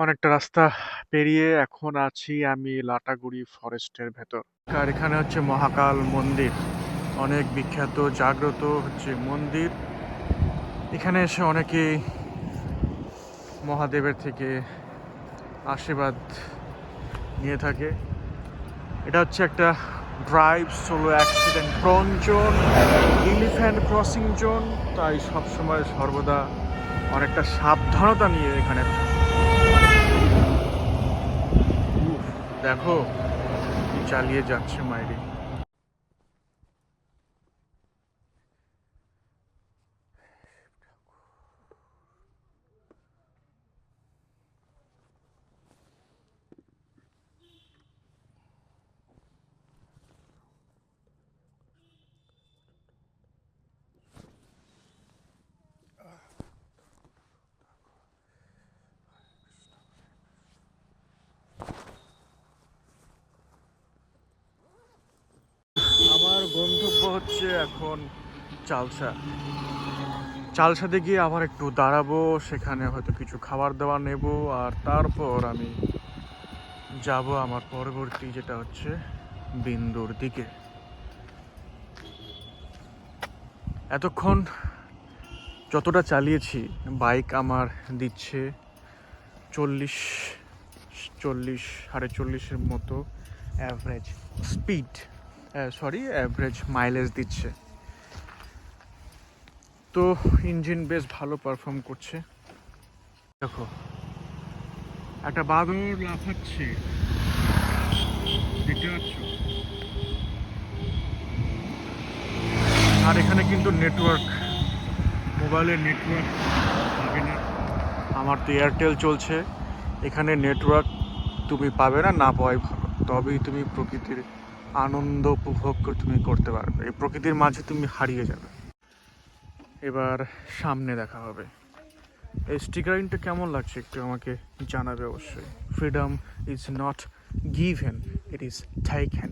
অনেকটা রাস্তা পেরিয়ে এখন আছি আমি লাটাগুড়ি ফরেস্টের ভেতর। আর এখানে হচ্ছে মহাকাল মন্দির, অনেক বিখ্যাত জাগ্রত হচ্ছে মন্দির। এখানে এসে অনেকেই মহাদেবের থেকে আশীর্বাদ নিয়ে থাকে। এটা হচ্ছে একটা drive solo accident prone zone, elephant crossing zone, তাই সবসময় সর্বদা অনেকটা সাবধানতা নিয়ে এখানে দেখো কি চালিয়ে যাচ্ছে মাইরি। আমার গন্তব্য হচ্ছে এখন চালসা। চালসাতে গিয়ে আবার একটু দাঁড়াবো, সেখানে হয়তো কিছু খাবার দাবার নেব, আর তারপর আমি যাব আমার পরবর্তী যেটা হচ্ছে বিন্দুর দিকে। এতক্ষণ যতটা চালিয়েছি বাইক আমার দিচ্ছে 40, 40, 45 মতো অ্যাভারেজ স্পিড, অ্যাভারেজ মাইলেজ দিচ্ছে। তো ইঞ্জিন বেশ ভালো পারফর্ম করছে। দেখো একটা বাদর লাফাচ্ছে, দেখতে পাচ্ছ? আর এখানে কিন্তু নেটওয়ার্ক, মোবাইলের নেটওয়ার্ক পাবে না। আমার তো এয়ারটেল চলছে, এখানে নেটওয়ার্ক তুমি পাবে না, না পাওয়াই ভালো। তবেই তুমি প্রকৃতির আনন্দ উপভোগ তুমি করতে পারবে, এই প্রকৃতির মাঝে তুমি হারিয়ে যাবে। এবার সামনে দেখা হবে। এই স্টিকারিংটা কেমন লাগছে একটু আমাকে জানাবে অবশ্যই। Freedom is not given, it is taken.